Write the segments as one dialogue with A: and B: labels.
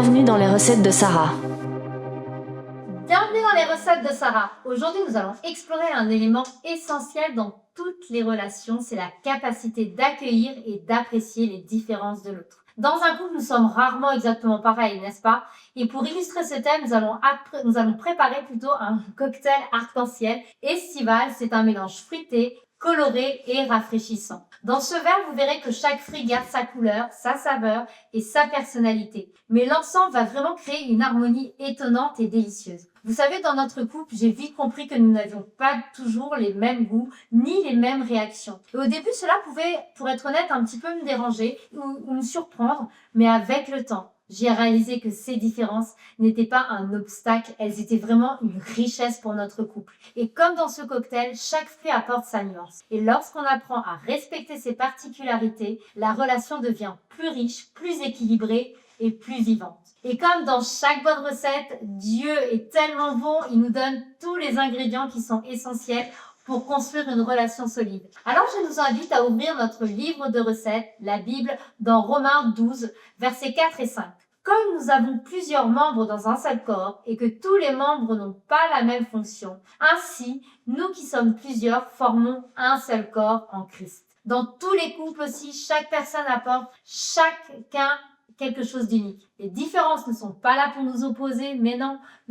A: Bienvenue dans les recettes de Sarah.
B: Bienvenue dans les recettes de Sarah. Aujourd'hui, nous allons explorer un élément essentiel dans toutes les relations, c'est la capacité d'accueillir et d'apprécier les différences de l'autre. Dans un couple, nous sommes rarement exactement pareils, n'est-ce pas? Et pour illustrer ce thème, nous allons préparer plutôt un cocktail arc-en-ciel estival. C'est un mélange fruité, coloré et rafraîchissant. Dans ce verre, vous verrez que chaque fruit garde sa couleur, sa saveur et sa personnalité. Mais l'ensemble va vraiment créer une harmonie étonnante et délicieuse. Vous savez, dans notre couple, j'ai vite compris que nous n'avions pas toujours les mêmes goûts, ni les mêmes réactions. Et au début, cela pouvait, pour être honnête, un petit peu me déranger ou me surprendre, mais avec le temps, j'ai réalisé que ces différences n'étaient pas un obstacle, elles étaient vraiment une richesse pour notre couple. Et comme dans ce cocktail, chaque fruit apporte sa nuance. Et lorsqu'on apprend à respecter ses particularités, la relation devient plus riche, plus équilibrée et plus vivante. Et comme dans chaque bonne recette, Dieu est tellement bon, il nous donne tous les ingrédients qui sont essentiels pour construire une relation solide. Alors je nous invite à ouvrir notre livre de recettes, la Bible, dans Romains 12, versets 4 et 5. Comme nous avons plusieurs membres dans un seul corps et que tous les membres n'ont pas la même fonction, ainsi, nous qui sommes plusieurs formons un seul corps en Christ. Dans tous les couples aussi, chaque personne apporte chacun quelque chose d'unique. Les différences ne sont pas là pour nous opposer, mais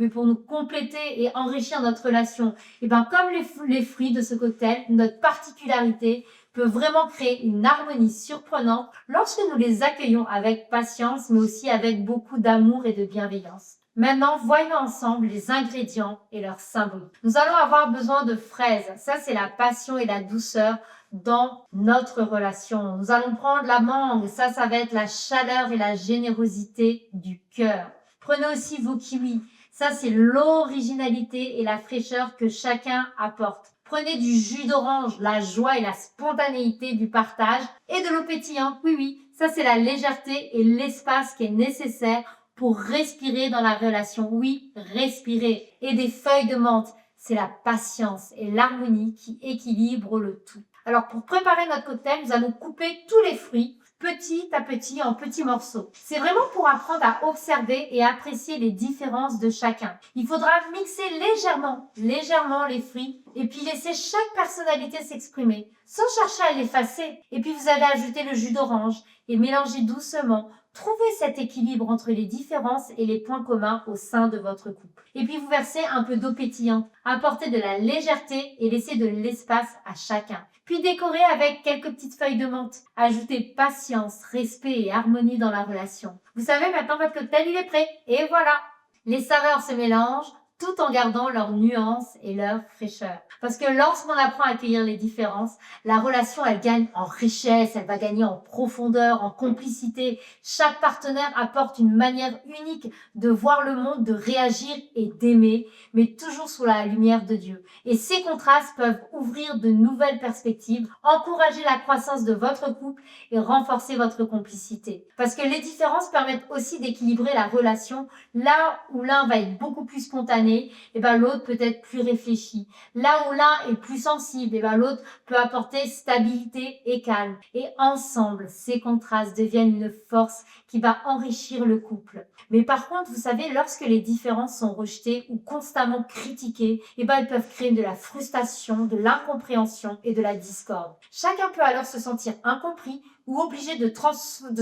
B: pour nous compléter et enrichir notre relation. Et bien, comme les fruits de ce cocktail, notre particularité peut vraiment créer une harmonie surprenante lorsque nous les accueillons avec patience, mais aussi avec beaucoup d'amour et de bienveillance. Maintenant, voyons ensemble les ingrédients et leurs symboles. Nous allons avoir besoin de fraises. Ça, c'est la passion et la douceur dans notre relation. Nous allons prendre la mangue. Ça va être la chaleur et la générosité du cœur. Prenez aussi vos kiwis. Ça, c'est l'originalité et la fraîcheur que chacun apporte. Prenez du jus d'orange, la joie et la spontanéité du partage. Et de l'eau pétillante. Oui, ça, c'est la légèreté et l'espace qui est nécessaire pour respirer dans la relation. Oui, respirer. Et des feuilles de menthe. C'est la patience et l'harmonie qui équilibrent le tout. Alors, pour préparer notre cocktail, nous allons couper tous les fruits petit à petit en petits morceaux. C'est vraiment pour apprendre à observer et apprécier les différences de chacun. Il faudra mixer légèrement les fruits et puis laisser chaque personnalité s'exprimer sans chercher à l'effacer. Et puis vous allez ajouter le jus d'orange et mélanger doucement. Trouvez cet équilibre entre les différences et les points communs au sein de votre couple. Et puis vous versez un peu d'eau pétillante, apportez de la légèreté et laissez de l'espace à chacun. Puis décorez avec quelques petites feuilles de menthe. Ajoutez patience, respect et harmonie dans la relation. Vous savez, maintenant votre cocktail il est prêt. Et voilà, les saveurs se mélangent tout en gardant leur nuance et leur fraîcheur. Parce que lorsqu'on apprend à accueillir les différences, la relation, elle gagne en richesse, elle va gagner en profondeur, en complicité. Chaque partenaire apporte une manière unique de voir le monde, de réagir et d'aimer, mais toujours sous la lumière de Dieu. Et ces contrastes peuvent ouvrir de nouvelles perspectives, encourager la croissance de votre couple et renforcer votre complicité. Parce que les différences permettent aussi d'équilibrer la relation. Là où l'un va être beaucoup plus spontané, et l'autre peut être plus réfléchi. Là où l'un est plus sensible, l'autre peut apporter stabilité et calme. Et ensemble, ces contrastes deviennent une force qui va enrichir le couple. Mais par contre, vous savez, lorsque les différences sont rejetées ou constamment critiquées, elles peuvent créer de la frustration, de l'incompréhension et de la discorde. Chacun peut alors se sentir incompris ou obligé de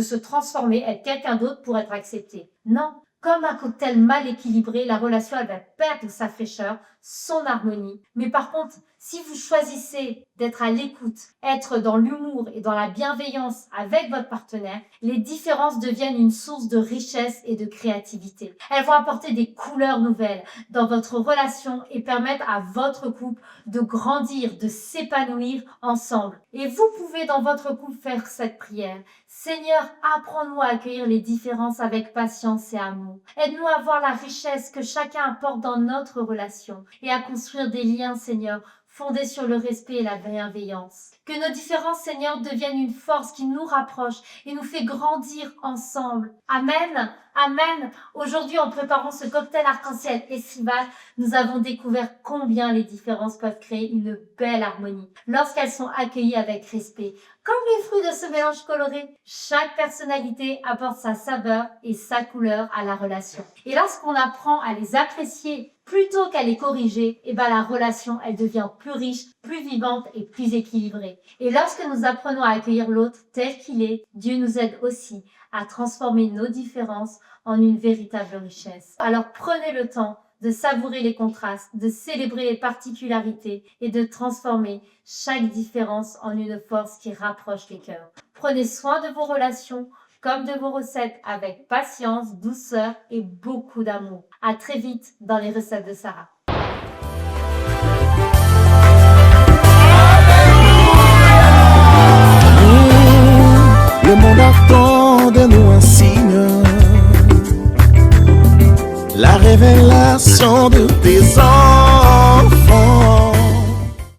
B: se transformer, être quelqu'un d'autre pour être accepté. Non. Comme un cocktail mal équilibré, la relation elle va perdre sa fraîcheur, son harmonie. Mais par contre, si vous choisissez d'être à l'écoute, être dans l'humour et dans la bienveillance avec votre partenaire, les différences deviennent une source de richesse et de créativité. Elles vont apporter des couleurs nouvelles dans votre relation et permettre à votre couple de grandir, de s'épanouir ensemble. Et vous pouvez dans votre couple faire cette prière. Seigneur, apprends-nous à accueillir les différences avec patience et amour. Aide-nous à voir la richesse que chacun apporte dans notre relation et à construire des liens, Seigneur, fondés sur le respect et la bienveillance. Que nos différences, Seigneur, deviennent une force qui nous rapproche et nous fait grandir ensemble. Amen. Amen. Aujourd'hui, en préparant ce cocktail arc-en-ciel estival, nous avons découvert combien les différences peuvent créer une belle harmonie lorsqu'elles sont accueillies avec respect. Comme les fruits de ce mélange coloré, chaque personnalité apporte sa saveur et sa couleur à la relation. Et lorsqu'on apprend à les apprécier plutôt qu'à les corriger, la relation, elle devient plus riche, plus vivante et plus équilibrée. Et lorsque nous apprenons à accueillir l'autre tel qu'il est, Dieu nous aide aussi à transformer nos différences en une véritable richesse. Alors prenez le temps de savourer les contrastes, de célébrer les particularités et de transformer chaque différence en une force qui rapproche les cœurs. Prenez soin de vos relations comme de vos recettes avec patience, douceur et beaucoup d'amour. À très vite dans les recettes de Sarah.
A: Le monde attend de nous un signe, la révélation de tes anges.